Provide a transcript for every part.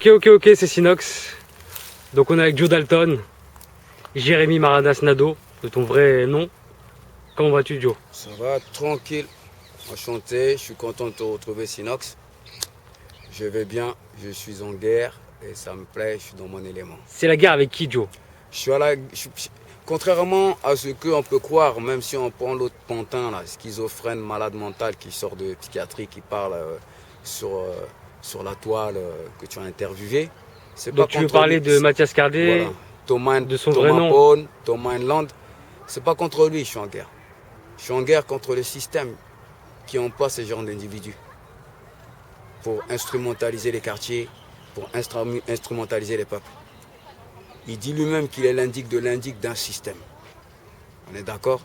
Ok, c'est Sinox. Donc on est avec Joe Dalton, Jérémy Maradas Nado, de ton vrai nom. Comment vas-tu, Joe? Ça va, tranquille. Enchanté, je suis content de te retrouver, Sinox. Je vais bien, je suis en guerre et ça me plaît, je suis dans mon élément. C'est la guerre avec qui, Joe? Contrairement à ce qu'on peut croire, même si on prend l'autre pantin, là, schizophrène, malade mental qui sort de psychiatrie, qui parle sur la toile que tu as interviewé, c'est pas Donc tu veux contre parler lui. de Mathias Cardé, Voilà. Thomas, de son vrai Thomas nom? Paune, Thomas Land, c'est pas contre lui, je suis en guerre. Je suis en guerre contre le système qui emploie ce genre d'individus pour instrumentaliser les quartiers, pour instrumentaliser les peuples. Il dit lui-même qu'il est l'indique de l'indique d'un système. On est d'accord?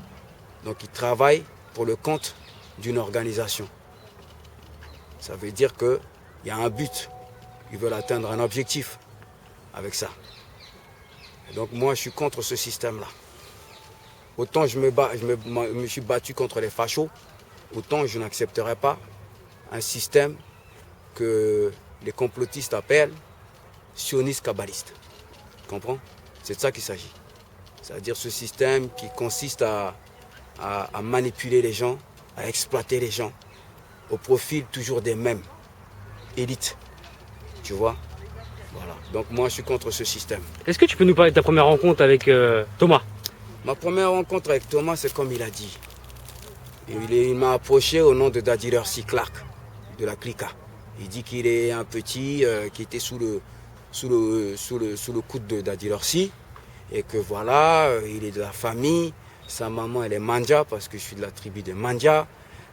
Donc il travaille pour le compte d'une organisation. Ça veut dire qu'il y a un but. Ils veulent atteindre un objectif avec ça. Et donc moi je suis contre ce système-là. Autant je me suis battu contre les fachos, autant je n'accepterai pas un système que les complotistes appellent sioniste kabbaliste. Tu comprends? C'est de ça qu'il s'agit. C'est-à-dire ce système qui consiste à manipuler les gens, à exploiter les gens, au profil toujours des mêmes élites. Tu vois? Voilà. Donc moi je suis contre ce système. Est-ce que tu peux nous parler de ta première rencontre avec Thomas? Ma première rencontre avec Thomas, c'est comme il a dit. Il m'a approché au nom de Daddy Lurcy Clark, de la Clica. Il dit qu'il est un petit qui était sous le coude de Daddy Lurcy. Et que voilà, il est de la famille. Sa maman, elle est Mandja, parce que je suis de la tribu de Mandja.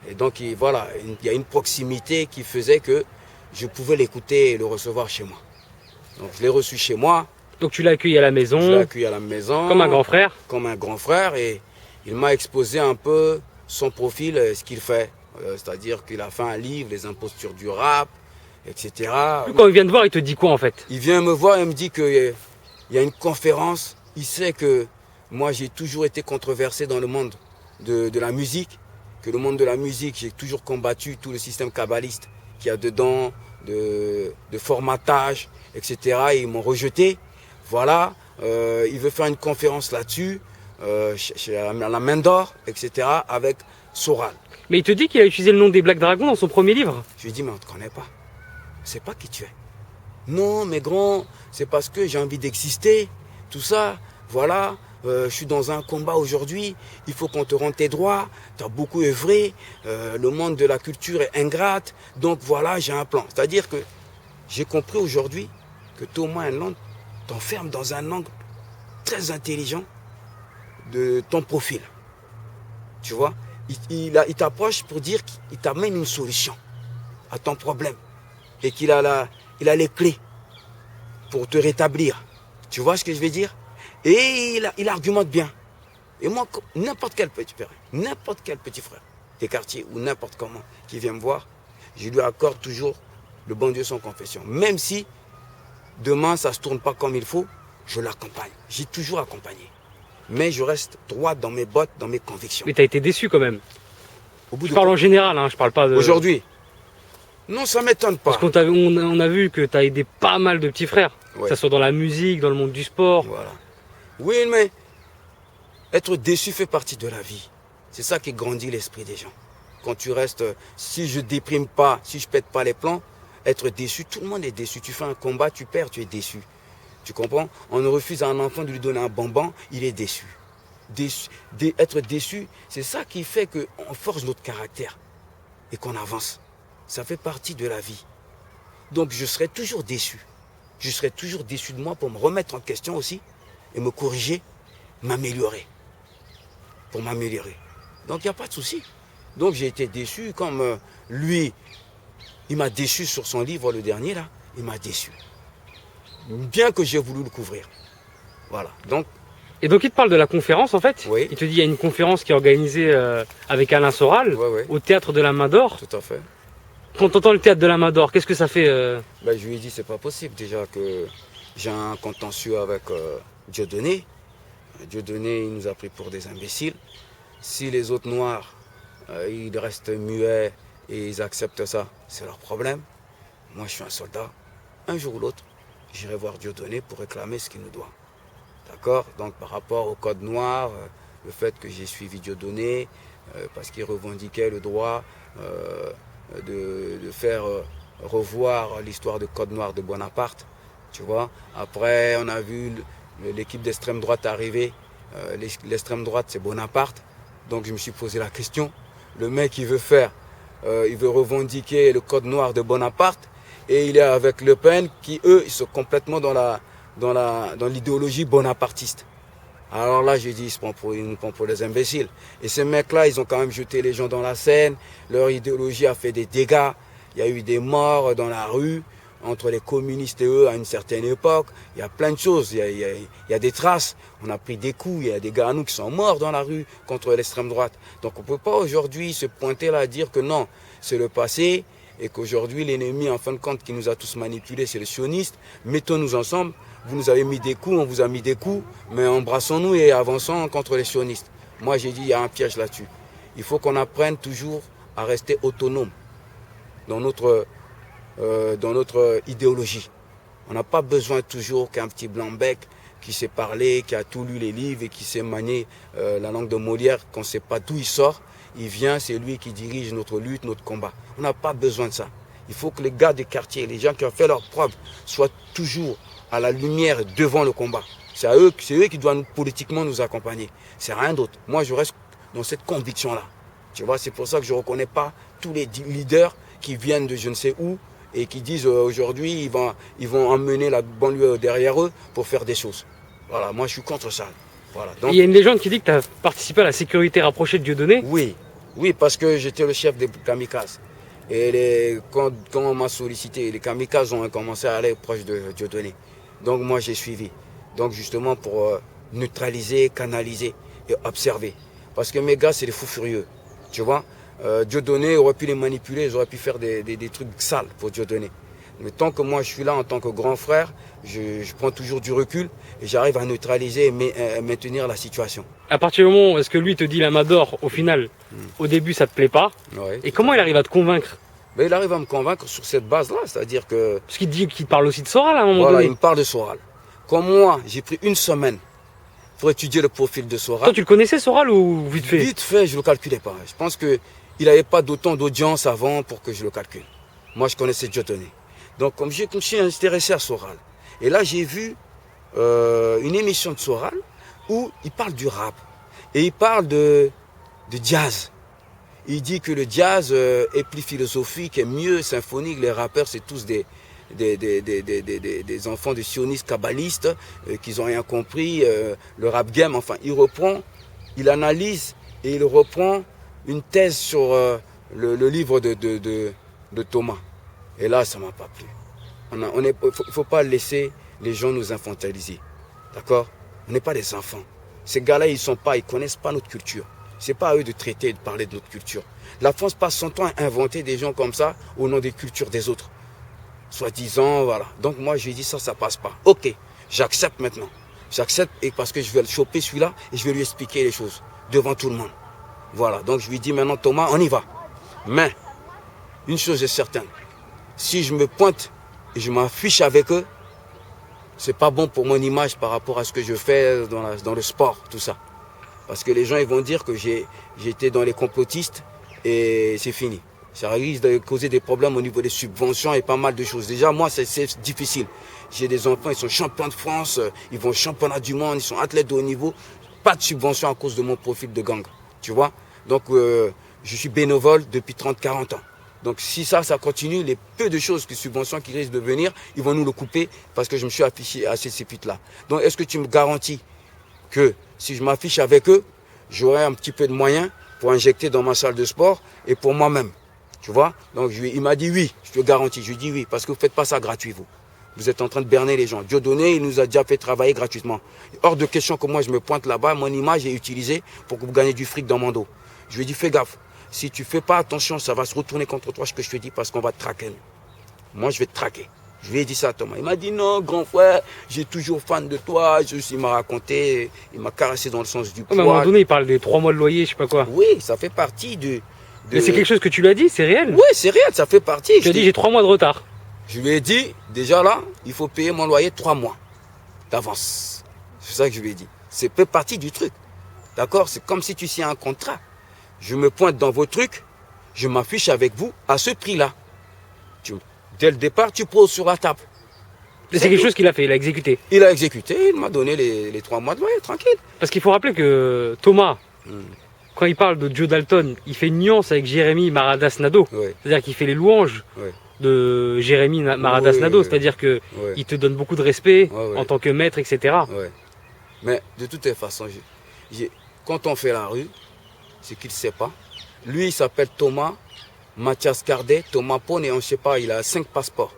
Et donc, voilà, il y a une proximité qui faisait que je pouvais l'écouter et le recevoir chez moi. Donc, je l'ai reçu chez moi. Donc tu l'as accueilli à la maison? Je l'ai accueilli à la maison. Comme un grand frère? Comme un grand frère. Et il m'a exposé un peu son profil, ce qu'il fait. C'est-à-dire qu'il a fait un livre, Les impostures du rap, etc. Quand il vient te voir, il te dit quoi en fait? Il vient me voir et me dit qu'il y a une conférence. Il sait que moi j'ai toujours été controversé dans le monde de la musique, que le monde de la musique, j'ai toujours combattu tout le système kabbaliste qu'il y a dedans, de formatage, etc. Et ils m'ont rejeté. Voilà, il veut faire une conférence là-dessus, à la main d'or, etc. avec Soral. Mais il te dit qu'il a utilisé le nom des Black Dragons dans son premier livre? Je lui ai dit, mais on ne te connaît pas. Je ne sais pas qui tu es. Non, mais grand, c'est parce que j'ai envie d'exister, tout ça. Voilà, je suis dans un combat aujourd'hui, il faut qu'on te rende tes droits, tu as beaucoup œuvré, le monde de la culture est ingrate, donc voilà, j'ai un plan. C'est-à-dire que j'ai compris aujourd'hui que Thomas Land t'enferme dans un angle très intelligent de ton profil. Tu vois, il t'approche pour dire qu'il t'amène une solution à ton problème et qu'il a les clés pour te rétablir. Tu vois ce que je veux dire? Et il argumente bien. Et moi, n'importe quel petit frère des quartiers ou n'importe comment qui vient me voir, je lui accorde toujours le bon Dieu sans confession. Même si demain ça ne se tourne pas comme il faut, je l'accompagne. J'ai toujours accompagné. Mais je reste droit dans mes bottes, dans mes convictions. Mais t'as été déçu quand même. Je parle en général, hein, je parle pas de... Aujourd'hui? Non, ça ne m'étonne pas. Parce qu'on a vu que tu as aidé pas mal de petits frères. Ouais. Que ce soit dans la musique, dans le monde du sport. Voilà. Oui, mais être déçu fait partie de la vie. C'est ça qui grandit l'esprit des gens. Quand tu restes, si je déprime pas, si je pète pas les plans, être déçu, tout le monde est déçu. Tu fais un combat, tu perds, tu es déçu. Tu comprends? On refuse à un enfant de lui donner un bonbon, il est déçu. Être déçu, c'est ça qui fait qu'on forge notre caractère et qu'on avance. Ça fait partie de la vie. Donc je serai toujours déçu. Je serai toujours déçu de moi pour me remettre en question aussi et me corriger, m'améliorer. Pour m'améliorer. Donc il n'y a pas de souci. Donc j'ai été déçu comme lui, il m'a déçu sur son livre, le dernier là, il m'a déçu. Bien que j'ai voulu le couvrir. Voilà. Et donc il te parle de la conférence en fait. Oui. Il te dit il y a une conférence qui est organisée avec Alain Soral au théâtre de la Main d'Or. Tout à fait. Quand tu entends le théâtre de la Main d'Or, qu'est-ce que ça fait Je lui ai dit c'est pas possible déjà que j'ai un contentieux avec Dieudonné. Dieudonné il nous a pris pour des imbéciles. Si les autres noirs ils restent muets et ils acceptent ça, c'est leur problème. Moi je suis un soldat. Un jour ou l'autre, j'irai voir Dieudonné pour réclamer ce qu'il nous doit. D'accord? Donc par rapport au code noir, le fait que j'ai suivi Dieudonné, parce qu'il revendiquait le droit de faire revoir l'histoire de code noir de Bonaparte. Tu vois? Après, on a vu l'équipe d'extrême droite arriver. L'extrême droite, c'est Bonaparte. Donc je me suis posé la question. Le mec, il veut revendiquer le code noir de Bonaparte. Et il est avec Le Pen, qui eux, ils sont complètement dans l'idéologie bonapartiste. Alors là, j'ai dit, ils nous prennent pour des imbéciles. Et ces mecs-là, ils ont quand même jeté les gens dans la Seine. Leur idéologie a fait des dégâts. Il y a eu des morts dans la rue, entre les communistes et eux, à une certaine époque. Il y a plein de choses. Il y a des traces. On a pris des coups. Il y a des gars à nous qui sont morts dans la rue contre l'extrême droite. Donc on ne peut pas aujourd'hui se pointer là à dire que non, c'est le passé. Et qu'aujourd'hui, l'ennemi, en fin de compte, qui nous a tous manipulés, c'est le sioniste. Mettons-nous ensemble. Vous nous avez mis des coups, on vous a mis des coups, mais embrassons-nous et avançons contre les sionistes. Moi, j'ai dit, il y a un piège là-dessus. Il faut qu'on apprenne toujours à rester autonome dans notre idéologie. On n'a pas besoin toujours qu'un petit blanc-bec qui sait parler, qui a tout lu les livres et qui sait manier la langue de Molière, qu'on ne sait pas d'où il sort. Il vient, c'est lui qui dirige notre lutte, notre combat. On n'a pas besoin de ça. Il faut que les gars des quartiers, les gens qui ont fait leurs preuves, soient toujours à la lumière devant le combat. C'est eux qui doivent politiquement nous accompagner. C'est rien d'autre. Moi, je reste dans cette conviction-là. Tu vois, c'est pour ça que je ne reconnais pas tous les leaders qui viennent de je ne sais où et qui disent aujourd'hui, ils vont emmener la banlieue derrière eux pour faire des choses. Voilà, moi, je suis contre ça. Voilà. Donc, il y a une légende qui dit que tu as participé à la sécurité rapprochée de Dieudonné. Oui, parce que j'étais le chef des kamikazes. Et quand on m'a sollicité, les kamikazes ont commencé à aller proche de Dieudonné. Donc moi j'ai suivi. Donc justement pour neutraliser, canaliser et observer. Parce que mes gars c'est des fous furieux. Tu vois, Dieudonné aurait pu les manipuler, ils auraient pu faire des trucs sales pour Dieudonné. Mais tant que moi je suis là en tant que grand frère, je prends toujours du recul et j'arrive à neutraliser et maintenir la situation. À partir du moment où est-ce que lui te dit la Mador, au final, au début ça te plaît pas, Ouais. et comment il arrive à te convaincre? Mais il arrive à me convaincre sur cette base-là, c'est-à-dire que... Parce qu'il te dit qu'il te parle aussi de Soral à un moment Voilà, donné. il me parle de Soral. Comme moi, j'ai pris une semaine pour étudier le profil de Soral. Toi tu le connaissais Soral ou vite fait? Vite fait, je ne le calculais pas. Je pense qu'il n'avait pas d'autant d'audience avant pour que je le calcule. Moi, je connaissais Dieudonné. Donc, comme je me suis intéressé à Soral, et là, j'ai vu une émission de Soral où il parle du rap. Et il parle de jazz. Il dit que le jazz est plus philosophique, est mieux symphonique. Les rappeurs, c'est tous des enfants de sionistes kabbalistes qui n'ont rien compris. Le rap game, enfin, il analyse et il reprend une thèse sur le livre de Thomas. Et là, ça ne m'a pas plu. Il ne faut pas laisser les gens nous infantiliser. D'accord? On n'est pas des enfants. Ces gars-là, ils ne connaissent pas notre culture. Ce n'est pas à eux de traiter et de parler de notre culture. La France passe son temps à inventer des gens comme ça au nom des cultures des autres. Soi-disant, voilà. Donc moi, je lui ai dit ça ne passe pas. Ok, j'accepte maintenant. J'accepte parce que je vais le choper celui-là et je vais lui expliquer les choses devant tout le monde. Voilà, donc je lui dis maintenant Thomas, on y va. Mais, une chose est certaine. Si je me pointe et je m'affiche avec eux, c'est pas bon pour mon image par rapport à ce que je fais dans le sport, tout ça. Parce que les gens ils vont dire que j'étais dans les complotistes et c'est fini. Ça risque de causer des problèmes au niveau des subventions et pas mal de choses. Déjà, moi, c'est difficile. J'ai des enfants, ils sont champions de France, ils vont au championnat du monde, ils sont athlètes de haut niveau. Pas de subvention à cause de mon profil de gang, tu vois. Donc, je suis bénévole depuis 30-40 ans. Donc, si ça continue, les peu de choses, que subventions qui risquent de venir, ils vont nous le couper parce que je me suis affiché à ces sites-là. Donc, est-ce que tu me garantis que si je m'affiche avec eux, j'aurai un petit peu de moyens pour injecter dans ma salle de sport et pour moi-même. Tu vois? Donc il m'a dit oui, je te garantis. Je lui ai dit oui, parce que vous ne faites pas ça gratuit, vous. Vous êtes en train de berner les gens. Dieudonné, il nous a déjà fait travailler gratuitement. Hors de question que moi je me pointe là-bas, mon image est utilisée pour que vous gagnez du fric dans mon dos. Je lui ai dit fais gaffe. Si tu ne fais pas attention, ça va se retourner contre toi ce que je te dis parce qu'on va te traquer. Moi je vais te traquer. Je lui ai dit ça à Thomas. Il m'a dit non, grand frère, j'ai toujours fan de toi. Il m'a raconté, il m'a caressé dans le sens du poil. À un moment donné, il parle des 3 mois de loyer, je sais pas quoi. Oui, ça fait partie Mais c'est quelque chose que tu lui as dit, c'est réel? Oui, c'est réel, ça fait partie. Tu as dit j'ai 3 mois de retard. Je lui ai dit, déjà là, il faut payer mon loyer 3 mois d'avance. C'est ça que je lui ai dit. C'est peu partie du truc. D'accord? C'est comme si tu signes un contrat. Je me pointe dans vos trucs, je m'affiche avec vous à ce prix-là. Dès le départ, tu poses sur la table. C'est quelque chose qu'il a fait, il a exécuté. Il a exécuté, il m'a donné les 3 mois de loyer, tranquille. Parce qu'il faut rappeler que Thomas, quand il parle de Joe Dalton, il fait une nuance avec Jérémy Maradas Nado. Ouais. C'est-à-dire qu'il fait les louanges Ouais. de Jérémy Maradas Nado. C'est-à-dire qu'il te donne beaucoup de respect en tant que maître, etc. Ouais. Mais de toutes les façons, quand on fait la rue, c'est qu'il ne sait pas. Lui, il s'appelle Thomas Mathias Cardet, Thomas Pone, et on ne sait pas, il a 5 passeports.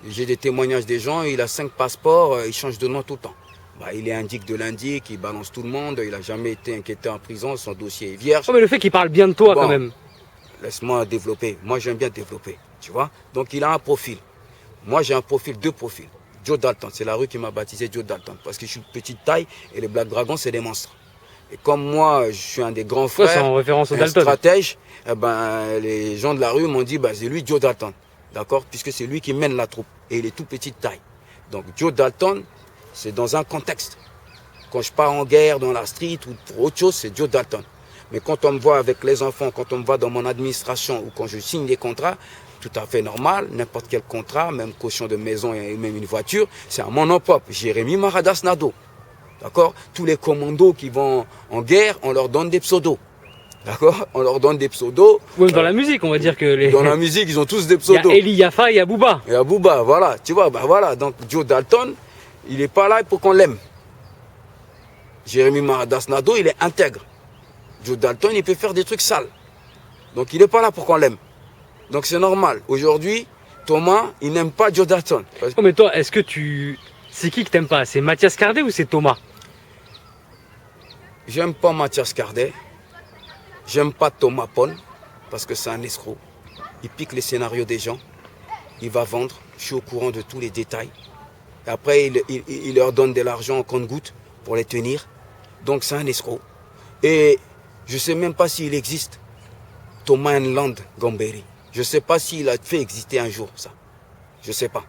J'ai des témoignages des gens, il a 5 passeports, il change de nom tout le temps. Bah, il est indique de l'indique, il balance tout le monde, il n'a jamais été inquiété en prison, son dossier est vierge. Oh, mais le fait qu'il parle bien de toi, Bon, quand même. Laisse-moi développer, moi j'aime bien développer, tu vois. Donc il a un profil. Moi j'ai un profil, 2 profils. Joe Dalton, c'est la rue qui m'a baptisé Joe Dalton, parce que je suis de petite taille et les Black Dragons c'est des monstres. Et comme moi je suis un des grands frères, c'est en référence au un Dalton. stratège, eh ben, les gens de la rue m'ont dit bah, c'est lui Joe Dalton, d'accord, puisque c'est lui qui mène la troupe et il est tout petite taille. Donc Joe Dalton, c'est dans un contexte. Quand je pars en guerre dans la street ou pour autre chose, c'est Joe Dalton. Mais quand on me voit avec les enfants, quand on me voit dans mon administration ou quand je signe des contrats, tout à fait normal, n'importe quel contrat, même caution de maison et même une voiture, c'est à mon nom propre, Jérémy Maradas Nado. D'accord? Tous les commandos qui vont en guerre, on leur donne des pseudos. D'accord? On leur donne des pseudos. Ou dans la musique, on va dire que les... Dans la musique, ils ont tous des Il y pseudos. a Eli Yafa et Abouba. Et Abouba, voilà. Tu vois, bah voilà. Donc Joe Dalton, il n'est pas là pour qu'on l'aime. Jérémy Maradas Nado, il est intègre. Joe Dalton, il peut faire des trucs sales. Donc il n'est pas là pour qu'on l'aime. Donc c'est normal. Aujourd'hui, Thomas, il n'aime pas Joe Dalton. Oh, mais toi, est-ce que tu... C'est qui que t'aimes pas? C'est Mathias Cardet ou c'est Thomas? J'aime pas Mathias Cardet. J'aime pas Thomas Pone, parce que c'est un escroc. Il pique les scénarios des gens. Il va vendre. Je suis au courant de tous les détails. Et après, il leur donne de l'argent en compte-gouttes pour les tenir. Donc c'est un escroc. Et je ne sais même pas s'il existe. Thomas Nland Gamberi. Je ne sais pas s'il a fait exister un jour ça. Je ne sais pas.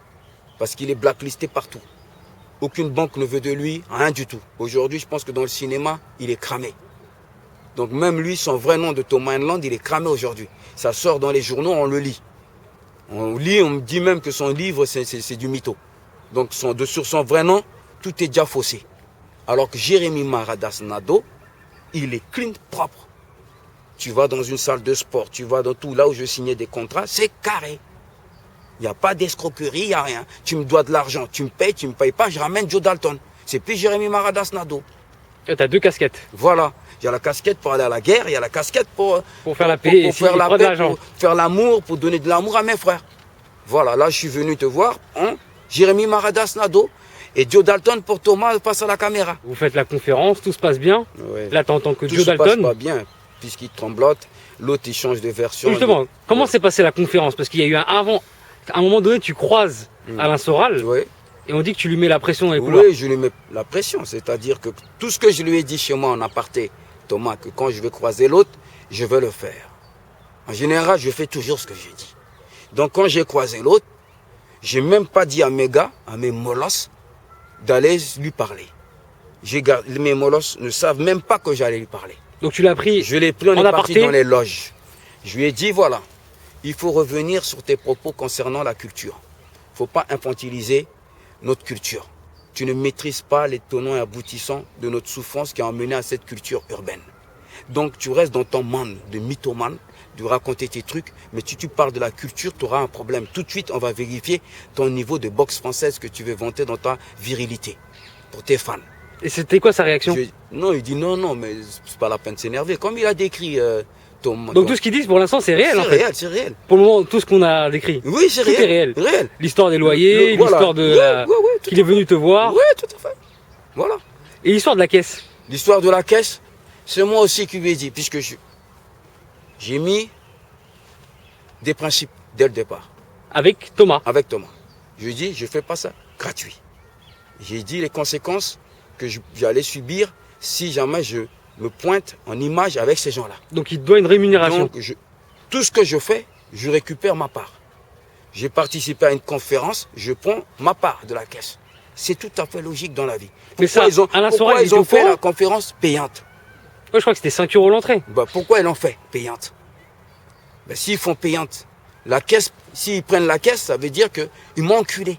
Parce qu'il est blacklisté partout. Aucune banque ne veut de lui, rien du tout. Aujourd'hui, je pense que dans le cinéma, il est cramé. Donc même lui, son vrai nom de Thomas Nland, il est cramé aujourd'hui. Ça sort dans les journaux, on le lit. On lit, on me dit même que son livre, c'est du mytho. Donc sur son vrai nom, tout est déjà faussé. Alors que Jérémy Maradas Nado, il est clean, propre. Tu vas dans une salle de sport, tu vas dans tout, là où je signais des contrats, c'est carré. Il n'y a pas d'escroquerie, il n'y a rien. Tu me dois de l'argent, tu me payes pas, je ramène Joe Dalton. C'est plus Jérémy Maradas Nado. Tu as 2 casquettes. Voilà. Il y a la casquette pour aller à la guerre, il y a la casquette pour faire la paix, pour faire la prendre paix, l'argent. pour faire l'amour, pour donner de l'amour à mes frères. Voilà, là je suis venu te voir, hein, Jérémy Maradas Nado et Joe Dalton pour Thomas passe à la caméra. Vous faites la conférence, tout se passe bien. Ouais. Là, t'entends que Tout Joe se passe Dalton. pas bien, puisqu'il tremblote, l'autre il change de version. Justement, comment s'est passée la conférence? Parce qu'il y a eu un avant. À un moment donné, tu croises Alain Soral Ouais. et on dit que tu lui mets la pression dans les couloirs. Oui, je lui mets la pression, c'est-à-dire que tout ce que je lui ai dit chez moi en aparté, Thomas, que quand je vais croiser l'autre, je vais le faire. En général, je fais toujours ce que je dis. Donc quand j'ai croisé l'autre, j'ai même pas dit à mes gars, à mes molosses, d'aller lui parler. Mes molosses ne savent même pas que j'allais lui parler. Donc tu l'as pris. Je l'ai pris, on en est parti aparté. dans les loges. Je lui ai dit, voilà, il faut revenir sur tes propos concernant la culture. Il ne faut pas infantiliser notre culture. Tu ne maîtrises pas les tenants et aboutissants de notre souffrance qui a mené à cette culture urbaine. Donc tu restes dans ton monde de mythomane, de raconter tes trucs, mais si tu parles de la culture, tu auras un problème. Tout de suite, on va vérifier ton niveau de boxe française que tu veux vanter dans ta virilité, pour tes fans. Et c'était quoi sa réaction? Non, il dit non, mais c'est pas la peine de s'énerver. Comme il a décrit Thomas. Donc tout ce qu'ils disent pour l'instant c'est réel en fait. C'est réel, c'est réel. Pour le moment, tout ce qu'on a décrit. Oui, c'est Tout réel. est réel. Réel. L'histoire des loyers, Voilà. l'histoire de Ouais, qu'il est venu te voir. Oui, tout à fait. Voilà. Et l'histoire de la caisse. L'histoire de la caisse, c'est moi aussi qui lui ai dit, puisque j'ai mis des principes dès le départ. Avec Thomas. Avec Thomas. Je lui ai dit, je ne fais pas ça gratuit. J'ai dit les conséquences que j'allais subir si jamais je me pointe en image avec ces gens-là. Donc il te doit une rémunération. Donc, tout ce que je fais, je récupère ma part. j'ai participé à une conférence, je prends ma part de la caisse. C'est tout à fait logique dans la vie. Mais ça, Pourquoi ils ont fait la conférence payante? Ouais, je crois que c'était 5 € l'entrée. Bah, pourquoi ils l'ont fait payante? Bah, s'ils font payante, la caisse, s'ils prennent la caisse, ça veut dire qu'ils m'ont enculé.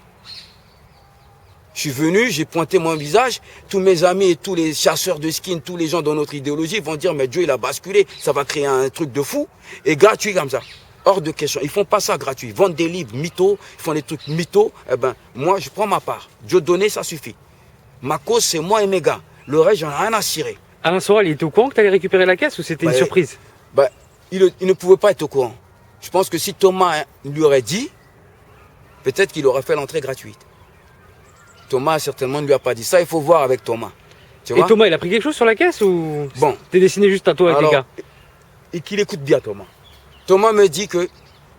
Je suis venu, j'ai pointé mon visage, tous mes amis et tous les chasseurs de skins, tous les gens dans notre idéologie vont dire mais Dieu il a basculé, ça va créer un truc de fou, et gratuit comme ça. Hors de question, ils font pas ça gratuit, ils vendent des livres mythos, ils font des trucs mythos, eh ben moi je prends ma part, Dieu donné ça suffit. Ma cause c'est moi et mes gars, le reste j'en ai rien à cirer. Alain Soral, il était au courant que tu allais récupérer la caisse ou c'était une surprise? Bah, il ne pouvait pas être au courant. Je pense que si Thomas lui aurait dit, peut-être qu'il aurait fait l'entrée gratuite. Thomas certainement ne lui a pas dit ça, il faut voir avec Thomas. Tu vois? Et Thomas, il a pris quelque chose sur la caisse ou bon, t'es dessiné juste à toi avec les gars? Et qu'il écoute bien Thomas. Thomas me dit que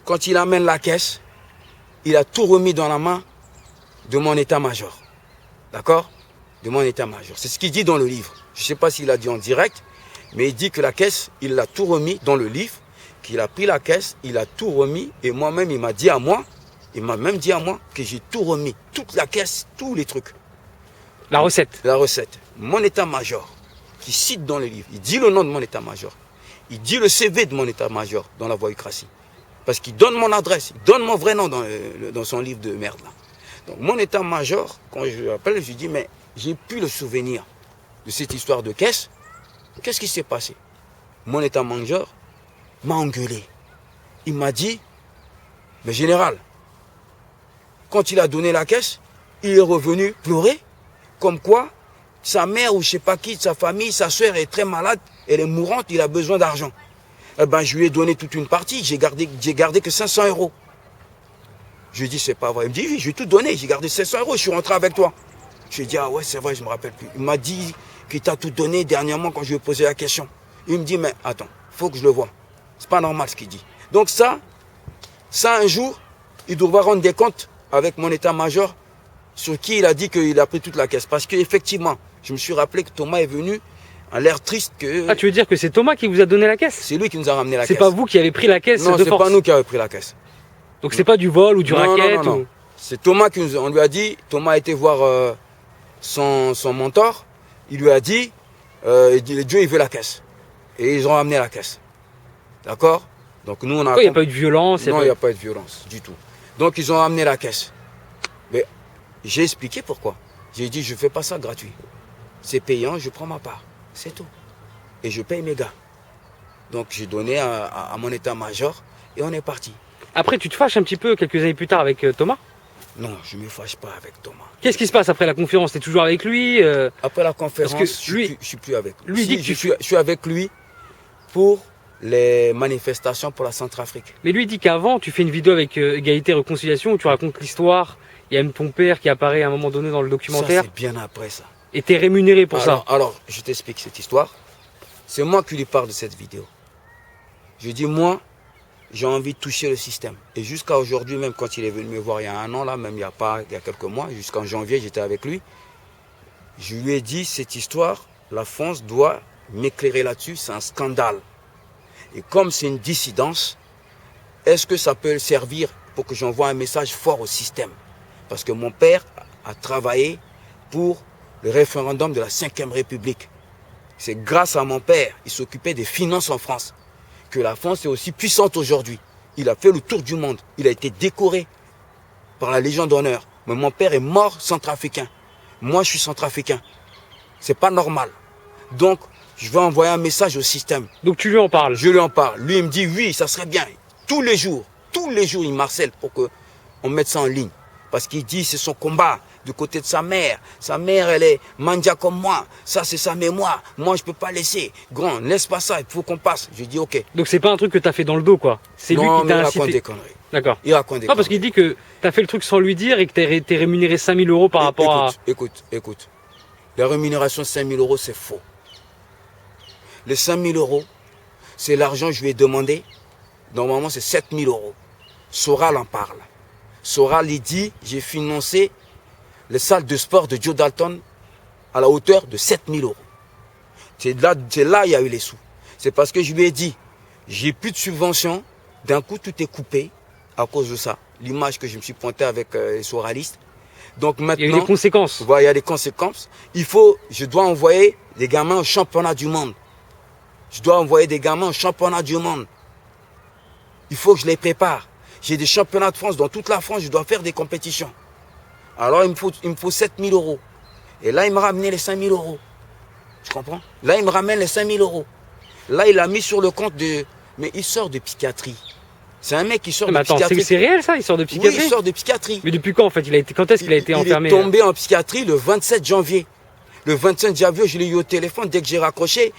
quand il amène la caisse, il a tout remis dans la main de mon état-major. D'accord? De mon état-major. C'est ce qu'il dit dans le livre. Je ne sais pas s'il a dit en direct, mais il dit que la caisse, il l'a tout remis dans le livre, qu'il a pris la caisse, il a tout remis, et moi-même, il m'a dit à moi, il m'a même dit à moi que j'ai tout remis, toute la caisse, tous les trucs. La recette. La recette. Mon état-major, qui cite dans le livre, il dit le nom de mon état-major. Il dit le CV de mon état-major dans la voyoucratie. Parce qu'il donne mon adresse, il donne mon vrai nom dans son livre de merde là. Donc mon état-major, quand je l'appelle, je lui dis, mais j'ai plus le souvenir de cette histoire de caisse. Qu'est-ce qui s'est passé? Mon état-major m'a engueulé. Il m'a dit, mais général, quand il a donné la caisse, il est revenu pleurer, comme quoi sa mère ou je sais pas qui, sa famille, sa soeur est très malade, elle est mourante, il a besoin d'argent. Eh ben, je lui ai donné toute une partie, j'ai gardé que 500 €. Je lui ai dit, c'est pas vrai. Il me dit, oui, je lui ai tout donné, j'ai gardé 500 €, je suis rentré avec toi. Je lui ai dit, ah ouais, c'est vrai, je me rappelle plus. Il m'a dit qu'il t'a tout donné dernièrement quand je lui ai posé la question. Il me dit, mais attends, faut que je le voie. C'est pas normal ce qu'il dit. Donc ça un jour, il devra rendre des comptes avec mon état-major sur qui il a dit qu'il a pris toute la caisse. Parce qu'effectivement, je me suis rappelé que Thomas est venu à l'air triste que... Ah, tu veux dire que c'est Thomas qui vous a donné la caisse? C'est lui qui nous a ramené la caisse. C'est pas vous qui avez pris la caisse de force? Non, c'est pas nous qui avons pris la caisse. Donc c'est pas du vol ou du racket non. C'est Thomas qui on lui a dit, Thomas a été voir son mentor, il lui a dit, Dieu il veut la caisse. Et ils ont ramené la caisse. D'accord? Donc nous on a... Il n'y a pas eu de violence? Non, il n'y a pas eu de violence du tout. Donc ils ont ramené la caisse. Mais j'ai expliqué pourquoi. J'ai dit, je ne fais pas ça gratuit. C'est payant, je prends ma part. C'est tout. Et je paye mes gars. Donc j'ai donné à mon état-major et on est parti. Après, tu te fâches un petit peu quelques années plus tard avec Thomas? Non, je ne me fâche pas avec Thomas. Qu'est-ce qui se passe après la conférence? Tu es toujours avec lui? Après la conférence, je ne suis plus avec lui. Je suis avec lui pour les manifestations pour la Centrafrique. Mais lui dit qu'avant, tu fais une vidéo avec Égalité Réconciliation où tu racontes l'histoire. Il y a même ton père qui apparaît à un moment donné dans le documentaire. Ça, c'est bien après ça. Et tu es rémunéré pour ça. Alors, je t'explique cette histoire. C'est moi qui lui parle de cette vidéo. Je dis, moi, j'ai envie de toucher le système. Et jusqu'à aujourd'hui, même quand il est venu me voir il y a un an, là, même il y a quelques mois, jusqu'en janvier, j'étais avec lui. Je lui ai dit, cette histoire, la France doit m'éclairer là-dessus, c'est un scandale. Et comme c'est une dissidence, est-ce que ça peut servir pour que j'envoie un message fort au système? Parce que mon père a travaillé pour le référendum de la 5e République. C'est grâce à mon père, il s'occupait des finances en France, que la France est aussi puissante aujourd'hui. Il a fait le tour du monde. Il a été décoré par la Légion d'honneur. Mais mon père est mort centrafricain. Moi, je suis centrafricain. C'est pas normal. Donc, je vais envoyer un message au système. Donc tu lui en parles? Je lui en parle. Lui, il me dit, oui, ça serait bien. Tous les jours, il m'harcèle pour qu'on mette ça en ligne. Parce qu'il dit, c'est son combat du côté de sa mère. Sa mère, elle est mandia comme moi. Ça, c'est sa mémoire. Moi, je peux pas laisser. Grand, laisse pas ça, il faut qu'on passe. Je dis, ok. Donc c'est pas un truc que tu as fait dans le dos, quoi. C'est lui qui t'a incité. Il raconte des conneries. D'accord. Il raconte des conneries. Parce qu'il dit que tu as fait le truc sans lui dire et que tu es rémunéré 5 000 € par rapport à... Écoute. La rémunération de 5 000 €, c'est faux. Les 5 000 €, c'est l'argent que je lui ai demandé. Normalement, c'est 7 000 €. Soral en parle. Soral, il dit, j'ai financé les salles de sport de Joe Dalton à la hauteur de 7 000 €. C'est là il y a eu les sous. C'est parce que je lui ai dit, j'ai plus de subvention. D'un coup, tout est coupé à cause de ça. l'image que je me suis pointé avec les soralistes. Donc maintenant, Il y a eu des conséquences. voilà, il y a des conséquences. Je dois envoyer des gamins au championnat du monde. Je dois envoyer des gamins au championnat du monde. Il faut que je les prépare. J'ai des championnats de France dans toute la France, je dois faire des compétitions. Alors il me faut 7 000 euros. Et là, il m'a ramené les 5 000 euros. Tu comprends? Là, il me ramène les 5 000 euros. Là, il a mis sur le compte de... Mais il sort de psychiatrie. C'est un mec qui sort de psychiatrie. C'est réel ça? Il sort de psychiatrie? Oui, il sort de psychiatrie. Mais depuis quand en fait? Quand est-ce qu'il a été enfermé? Il est tombé en psychiatrie le 27 janvier. Le 27 janvier, je l'ai eu au téléphone. Dès que j'ai raccroché,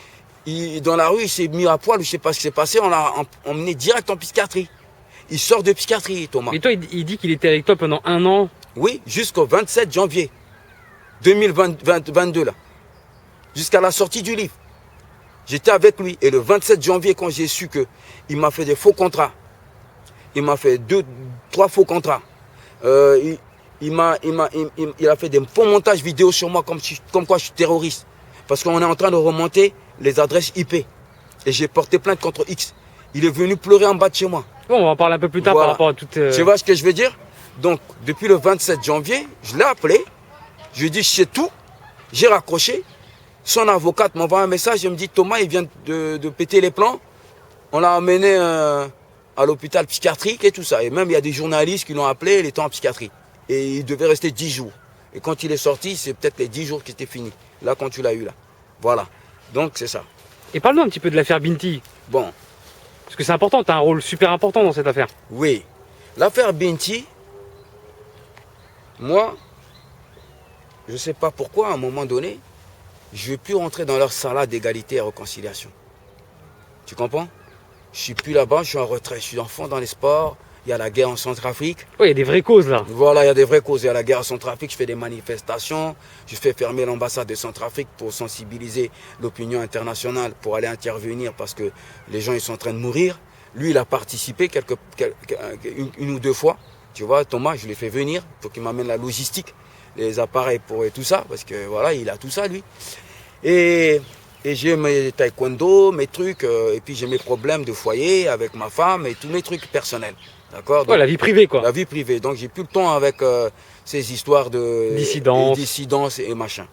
dans la rue, il s'est mis à poil. Je ne sais pas ce qui s'est passé. On l'a emmené direct en psychiatrie. Il sort de psychiatrie, Thomas. Et toi, il dit qu'il était avec toi pendant 1 an? Oui, jusqu'au 27 janvier 2022, là. Jusqu'à la sortie du livre. J'étais avec lui. Et le 27 janvier, quand j'ai su qu'il m'a fait des faux contrats, il m'a fait 3 faux contrats. Il a fait des faux montages vidéo sur moi comme quoi je suis terroriste. Parce qu'on est en train de remonter les adresses IP. Et j'ai porté plainte contre X. Il est venu pleurer en bas de chez moi. Bon, on va en parler un peu plus tard Voilà. par rapport à toute... Tu vois ce que je veux dire? Donc, depuis le 27 janvier, je l'ai appelé. Je lui ai dit, je sais tout. J'ai raccroché. Son avocate m'envoie un message. Elle me dit, Thomas, il vient de péter les plans. On l'a amené à l'hôpital psychiatrique et tout ça. Et même, il y a des journalistes qui l'ont appelé. Il était en psychiatrie. Et il devait rester 10 jours. Et quand il est sorti, c'est peut-être les 10 jours qui étaient finis. Là, quand tu l'as eu, là. Voilà. Donc, c'est ça. Et parle-nous un petit peu de l'affaire Binti. Bon. Parce que c'est important, tu as un rôle super important dans cette affaire. Oui. L'affaire Binti, moi, je ne sais pas pourquoi, à un moment donné, je ne veux plus rentrer dans leur salade d'égalité et réconciliation. Tu comprends? Je ne suis plus là-bas, je suis en retrait, je suis en fond dans les sports. Il y a la guerre en Centrafrique. Oui, il y a des vraies causes là. Voilà, il y a des vraies causes. Il y a la guerre en Centrafrique, je fais des manifestations. Je fais fermer l'ambassade de Centrafrique pour sensibiliser l'opinion internationale, pour aller intervenir parce que les gens ils sont en train de mourir. Lui, il a participé une ou deux fois. Tu vois, Thomas, je l'ai fait venir pour qu'il m'amène la logistique, les appareils pour tout ça, parce que voilà, il a tout ça, lui. Et j'ai mes taekwondo, mes trucs, et puis j'ai mes problèmes de foyer avec ma femme et tous mes trucs personnels. D'accord? Ouais, la vie privée quoi. La vie privée. Donc j'ai plus le temps avec ces histoires de dissidence et machin.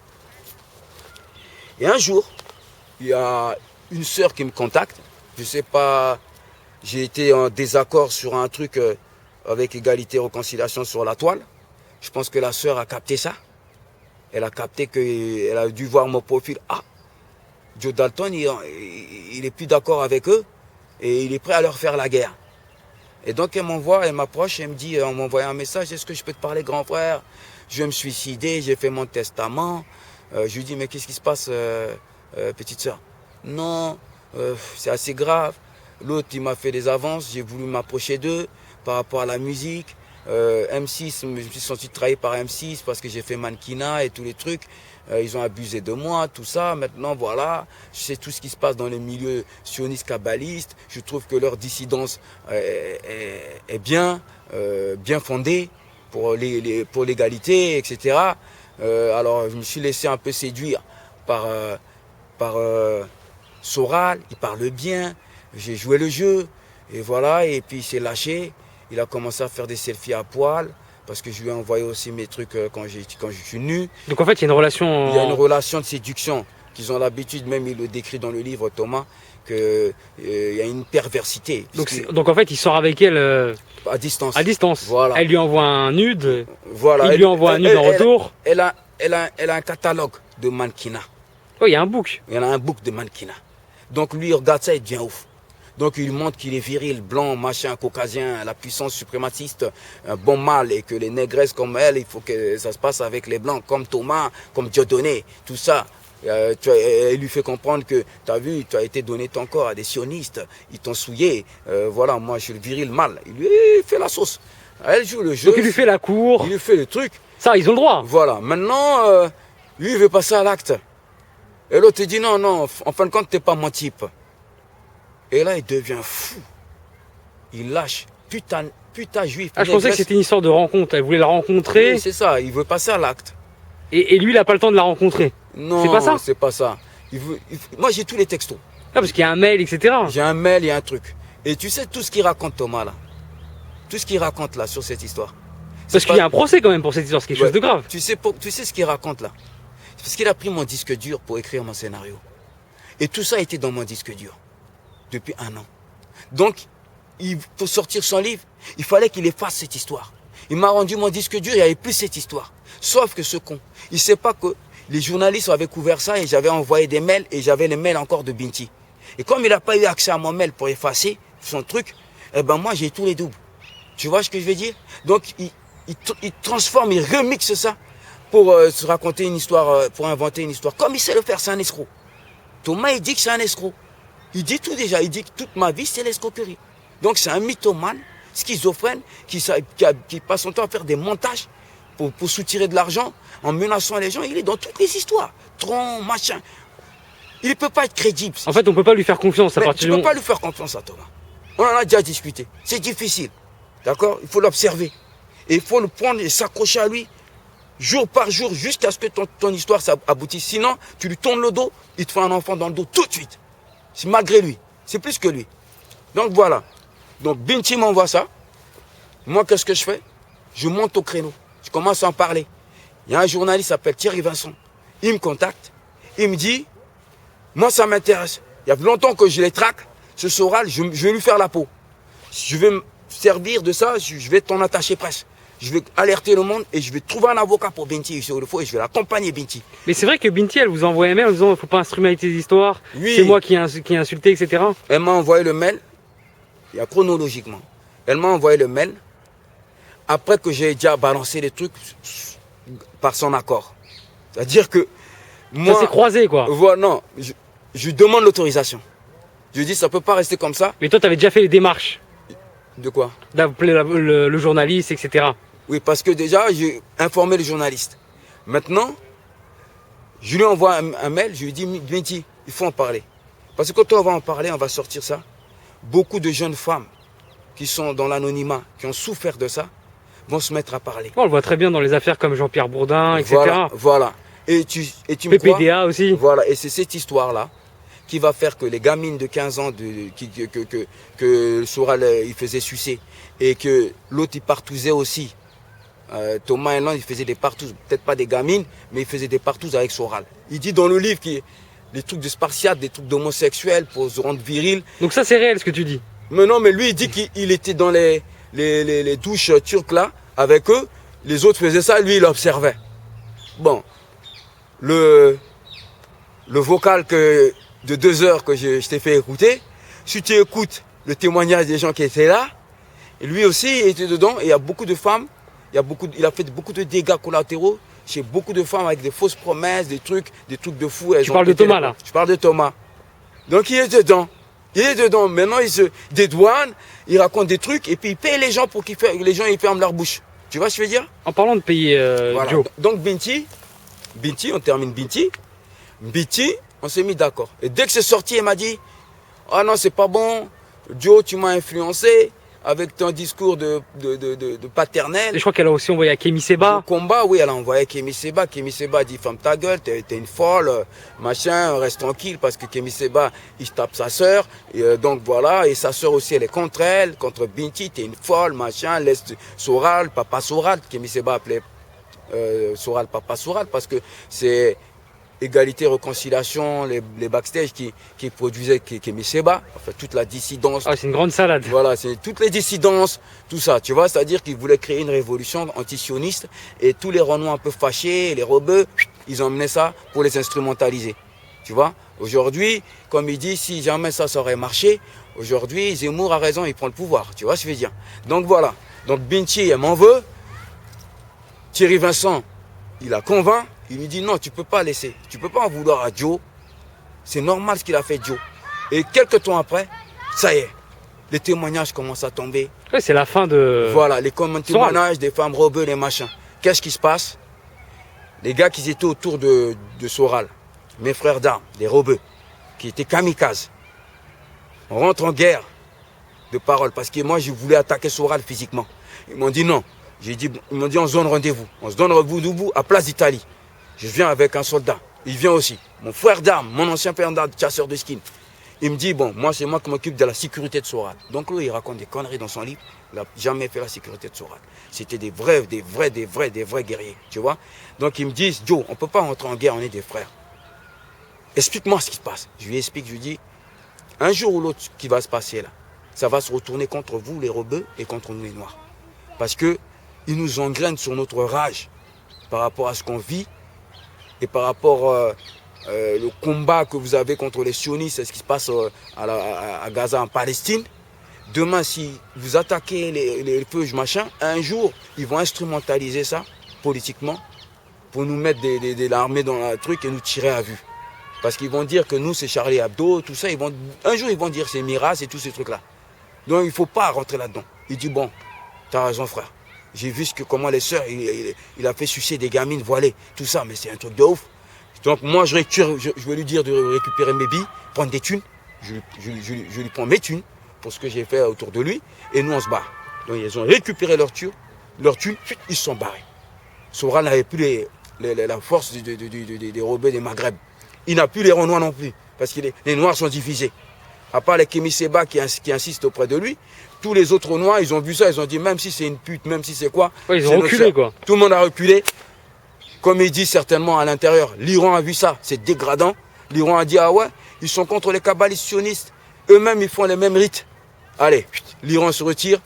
Et un jour, il y a une sœur qui me contacte. Je sais pas, j'ai été en désaccord sur un truc avec égalité et réconciliation sur la toile. Je pense que la sœur a capté ça. Elle a capté qu'elle a dû voir mon profil. Ah, Joe Dalton, il est plus d'accord avec eux et il est prêt à leur faire la guerre. Et donc elle m'approche, elle me dit, on m'a envoyé un message, est-ce que je peux te parler grand frère? Je vais me suicider, j'ai fait mon testament. Je lui dis, mais qu'est-ce qui se passe, petite sœur? Non, c'est assez grave. L'autre, il m'a fait des avances, j'ai voulu m'approcher d'eux par rapport à la musique. M6, je me suis senti trahi par M6 parce que j'ai fait mannequinat et tous les trucs. Ils ont abusé de moi, tout ça. Maintenant, voilà, je sais tout ce qui se passe dans les milieux sionistes kabbalistes. Je trouve que leur dissidence est bien fondée pour l'égalité, etc. Alors, je me suis laissé un peu séduire par Soral. Il parle bien. J'ai joué le jeu. Et voilà, et puis il s'est lâché. Il a commencé à faire des selfies à poil. Parce que je lui ai envoyé aussi mes trucs quand je suis nu. Donc en fait, il y a une relation... Il y a une relation de séduction qu'ils ont l'habitude, même il le décrit dans le livre Thomas, qu'il y a une perversité. Donc en fait, il sort avec elle... à distance. À distance. Voilà. Elle lui envoie un nude. Voilà. Il lui envoie un nude en retour. Elle a un catalogue de mannequinat. Oui, il y a un book. Il y en a un book de mannequinat. Donc lui, il regarde ça, il devient ouf. Donc il montre qu'il est viril, blanc, machin, caucasien, la puissance suprématiste, un bon mâle, et que les négresses comme elle, il faut que ça se passe avec les blancs, comme Thomas, comme Dieudonné, tout ça. Il lui fait comprendre que, tu as vu, tu as été donné ton corps à des sionistes, ils t'ont souillé, voilà, moi je suis le viril mâle. Il lui fait la sauce. Elle joue le jeu. Donc il lui fait la cour. Il lui fait le truc. Ça, ils ont le droit. Voilà, maintenant, lui il veut passer à l'acte. Et l'autre il dit non, en fin de compte, t'es pas mon type. Et là, il devient fou. Il lâche. Putain juif. Ah, je pensais que c'était une histoire de rencontre. Elle voulait la rencontrer. Oui, c'est ça. Il veut passer à l'acte. Et lui, il n'a pas le temps de la rencontrer. Non, c'est pas ça. C'est pas ça. Moi, j'ai tous les textos. Ah, parce qu'il y a un mail, etc. J'ai un mail et un truc. Et tu sais tout ce qu'il raconte, Thomas, là. tout ce qu'il raconte là sur cette histoire. Parce qu'il y a un procès quand même pour cette histoire, c'est quelque chose de grave. Tu sais ce qu'il raconte là. C'est parce qu'il a pris mon disque dur pour écrire mon scénario. Et tout ça était dans mon disque dur depuis 1 an. Donc, pour sortir son livre, il fallait qu'il efface cette histoire. Il m'a rendu mon disque dur, il n'y avait plus cette histoire. Sauf que ce con, il ne sait pas que les journalistes avaient couvert ça et j'avais envoyé des mails et j'avais les mails encore de Binti. Et comme il n'a pas eu accès à mon mail pour effacer son truc, eh ben moi j'ai tous les doubles. Tu vois ce que je veux dire? Donc il transforme, il remixe ça pour se raconter une histoire, pour inventer une histoire. Comme il sait le faire, c'est un escroc. Thomas, il dit que c'est un escroc. Il dit tout déjà, il dit que toute ma vie c'est l'escroquerie. Donc c'est un mythomane, schizophrène, qui passe son temps à faire des montages pour soutirer de l'argent en menaçant les gens. Il est dans toutes les histoires. Tron, machin. Il ne peut pas être crédible. En fait, on ne peut pas lui faire confiance à partir du moment. Tu ne peux pas lui faire confiance à Thomas. On en a déjà discuté. C'est difficile. D'accord? Il faut l'observer. Et il faut le prendre et s'accrocher à lui jour par jour jusqu'à ce que ton histoire aboutisse. Sinon, tu lui tournes le dos, il te fait un enfant dans le dos tout de suite. C'est malgré lui. C'est plus que lui. Donc voilà. Donc Binti m'envoie ça. Moi, qu'est-ce que je fais? Je monte au créneau. Je commence à en parler. Il y a un journaliste qui s'appelle Thierry Vincent. Il me contacte. Il me dit, moi ça m'intéresse. Il y a longtemps que je les traque. Ce Soral, je vais lui faire la peau. Je vais me servir de ça, je vais t'en attacher presse. Je vais alerter le monde et je vais trouver un avocat pour Binti sur le faux et je vais l'accompagner Binti. Mais c'est vrai que Binti, elle vous envoie un mail en disant il ne faut pas instrumentaliser les histoires, oui. C'est moi qui ai insulté, etc. Elle m'a envoyé le mail, il y a chronologiquement. Elle m'a envoyé le mail après que j'ai déjà balancé les trucs par son accord. C'est-à-dire que moi... Ça s'est croisé quoi. Voilà, non, je lui demande l'autorisation. Je lui dis ça ne peut pas rester comme ça. Mais toi, tu avais déjà fait les démarches. De quoi? D'appeler le journaliste, etc. Oui, parce que déjà, j'ai informé le journaliste. Maintenant, je lui envoie un mail, je lui dis, Binti, il faut en parler. Parce que quand on va en parler, on va sortir ça. Beaucoup de jeunes femmes qui sont dans l'anonymat, qui ont souffert de ça, vont se mettre à parler. On le voit très bien dans les affaires comme Jean-Pierre Bourdin, etc. Voilà. Et tu PPDA me crois, aussi. Voilà, et c'est cette histoire-là qui va faire que les gamines de 15 ans que Soral il faisait sucer et que l'autre il partousait aussi. Thomas Henland il faisait des partous, peut-être pas des gamines, mais il faisait des partous avec Soral. Il dit dans le livre qu'il des trucs de spartiates, des trucs d'homosexuels pour se rendre viril. Donc ça c'est réel ce que tu dis? Mais non, mais lui il dit qu'il était dans les douches turques là, avec eux, les autres faisaient ça, lui il observait. Bon, le vocal de 2 heures que je t'ai fait écouter, si tu écoutes le témoignage des gens qui étaient là, et lui aussi était dedans, et il y a beaucoup de femmes, il a fait beaucoup de dégâts collatéraux chez beaucoup de femmes avec des fausses promesses, des trucs de fous. Tu parles de Thomas là? Je parle de Thomas. Donc il est dedans. Maintenant il se dédouane, il raconte des trucs, et puis il paye les gens pour les gens ils ferment leur bouche. Tu vois ce que je veux dire? En parlant de payer voilà. Joe. Donc Binti, on termine Binti, on s'est mis d'accord. Et dès que c'est sorti, elle m'a dit, ah non, c'est pas bon, Joe, tu m'as influencé avec ton discours de paternel. Et je crois qu'elle a aussi envoyé à Kémy Séba. Au combat, oui, elle a envoyé à Kémy Séba. Kémy Séba dit, ferme ta gueule, t'es une folle, machin, reste tranquille, parce que Kémy Séba, il tape sa sœur. Donc voilà, et sa sœur aussi, elle est contre elle, contre Binti, t'es une folle, machin, laisse Soral, papa Soral. Kémy Séba appelait Soral, papa Soral, parce que c'est égalité, réconciliation, les backstage qui produisaient Kémy Séba, enfin toute la dissidence. Ah, c'est une grande salade. Voilà, c'est toutes les dissidences, tout ça, tu vois, c'est-à-dire qu'ils voulaient créer une révolution anti-sioniste et tous les Renois un peu fâchés, les rebeux, ils emmenaient ça pour les instrumentaliser, tu vois. Aujourd'hui, comme il dit, si jamais ça aurait marché, aujourd'hui, Zemmour a raison, il prend le pouvoir, tu vois ce que je veux dire. Donc voilà, donc Binti, elle m'en veut, Thierry Vincent, il la convainc. Il lui dit non, tu ne peux pas laisser. Tu ne peux pas en vouloir à Joe. C'est normal ce qu'il a fait Joe. Et quelques temps après, ça y est, les témoignages commencent à tomber. Ouais, c'est la fin de... Voilà, les témoignages des femmes rebeux, les machins. Qu'est-ce qui se passe? Les gars qui étaient autour de Soral, mes frères d'armes, les rebeux, qui étaient kamikazes. On rentre en guerre de parole parce que moi, je voulais attaquer Soral physiquement. Ils m'ont dit non. Ils m'ont dit on se donne rendez-vous. On se donne rendez-vous à Place d'Italie. Je viens avec un soldat. Il vient aussi. Mon frère d'armes, mon ancien frère d'armes, chasseur de skin. Il me dit, bon, moi, c'est moi qui m'occupe de la sécurité de Soral. Donc, lui, il raconte des conneries dans son livre. Il n'a jamais fait la sécurité de Soral. C'était des vrais guerriers, tu vois. Donc, ils me disent, Joe, on ne peut pas rentrer en guerre, on est des frères. Explique-moi ce qui se passe. Je lui explique, je lui dis, un jour ou l'autre, ce qui va se passer là, ça va se retourner contre vous, les rebeux, et contre nous, les Noirs. Parce qu'ils nous engrainent sur notre rage par rapport à ce qu'on vit et par rapport le combat que vous avez contre les sionistes, ce qui se passe à Gaza, en Palestine. Demain, si vous attaquez les feux, machin, un jour, ils vont instrumentaliser ça politiquement pour nous mettre de l'armée dans le truc et nous tirer à vue. Parce qu'ils vont dire que nous, c'est Charlie Hebdo, tout ça. Un jour, ils vont dire c'est Miras et tous ces trucs-là. Donc, il ne faut pas rentrer là-dedans. Il dit, bon, t'as raison, frère. J'ai vu comment les sœurs, il a fait sucer des gamines voilées, tout ça, mais c'est un truc de ouf. Donc moi, je vais lui dire de récupérer mes billes, prendre des thunes. Je lui prends mes thunes pour ce que j'ai fait autour de lui. Et nous, on se barre. Donc ils ont récupéré leurs thunes, ils se sont barrés. Soral n'avait plus la force des rebelles des Maghreb. Il n'a plus les Renois non plus, parce que les Noirs sont divisés. À part les Kémy Séba qui insistent auprès de lui, tous les autres Noirs, ils ont vu ça, ils ont dit, même si c'est une pute, même si c'est quoi. Ouais, ils ont reculé, quoi. Tout le monde a reculé. Comme il dit certainement à l'intérieur, l'Iran a vu ça, c'est dégradant. L'Iran a dit, ah ouais, ils sont contre les kabbalistes sionistes. Eux-mêmes, ils font les mêmes rites. Allez, l'Iran se retire.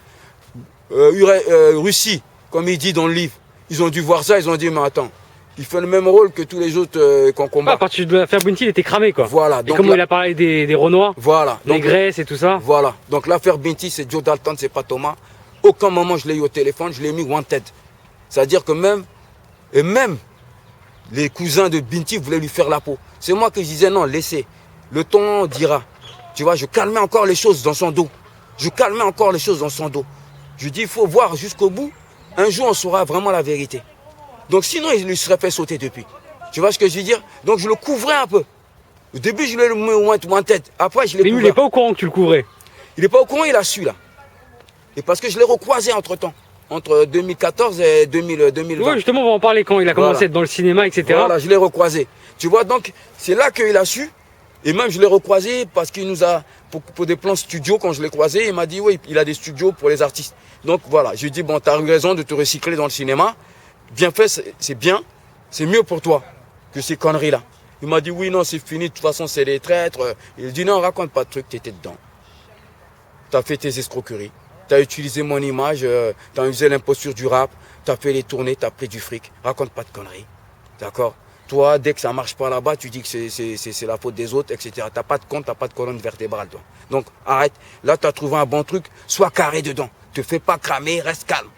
Russie, comme il dit dans le livre, ils ont dû voir ça, ils ont dit, mais attends, il fait le même rôle que tous les autres qu'on combat. À partir de l'affaire Bounty, il était cramé, quoi. Voilà. Et comment il a parlé des Renois, voilà. des Grèces et tout ça. Voilà. Donc l'affaire Binti, c'est Joe Dalton, c'est pas Thomas. Aucun moment je l'ai eu au téléphone, je l'ai mis wanted. C'est-à-dire que même les cousins de Binti voulaient lui faire la peau. C'est moi qui disais non, laissez. Le temps dira. Tu vois, je calmais encore les choses dans son dos. Je dis, il faut voir jusqu'au bout. Un jour, on saura vraiment la vérité. Donc sinon, il lui serait fait sauter depuis. Tu vois ce que je veux dire? Donc je le couvrais un peu. Au début, je l'ai mis wanted. Après, je l'ai couvert. Mais lui, il n'est pas au courant que tu le couvrais. Il n'est pas au courant, il a su là. Et parce que je l'ai recroisé entre-temps. Entre 2014 et 2020. Oui, justement, on va en parler quand il a commencé à être dans le cinéma, etc. Voilà, je l'ai recroisé. Tu vois, donc, c'est là qu'il a su. Et même, je l'ai recroisé parce qu'il nous a, pour des plans studio, quand je l'ai croisé, il m'a dit, oui, il a des studios pour les artistes. Donc, voilà, je lui ai dit, bon, tu as eu raison de te recycler dans le cinéma. Bien fait, c'est bien. C'est mieux pour toi que ces conneries-là. Il m'a dit, oui, non, c'est fini. De toute façon, c'est des traîtres. Il dit, non, raconte pas de trucs, tu étais dedans. Tu as fait tes escroqueries. Tu as utilisé mon image, tu as usé l'imposture du rap, tu as fait les tournées, tu as pris du fric. Raconte pas de conneries. D'accord? Toi, dès que ça marche pas là-bas, tu dis que c'est la faute des autres, etc. Tu n'as pas de compte, tu n'as pas de colonne vertébrale, toi. Donc, arrête. Là, tu as trouvé un bon truc, sois carré dedans. Te fais pas cramer, reste calme.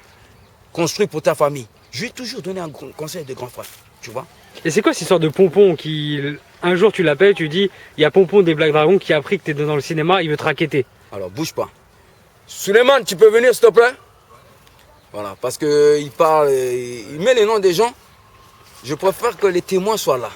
Construis pour ta famille. Je lui ai toujours donné un conseil de grand frère, tu vois. Et c'est quoi cette histoire de Pompon qui, un jour, tu l'appelles, tu dis, il y a Pompon des Black Dragons qui a appris que tu es dans le cinéma, il veut te raqueter. Alors, bouge pas. Suleiman, tu peux venir, s'il te plaît? Voilà, parce qu'il parle, il met les noms des gens. Je préfère que les témoins soient là.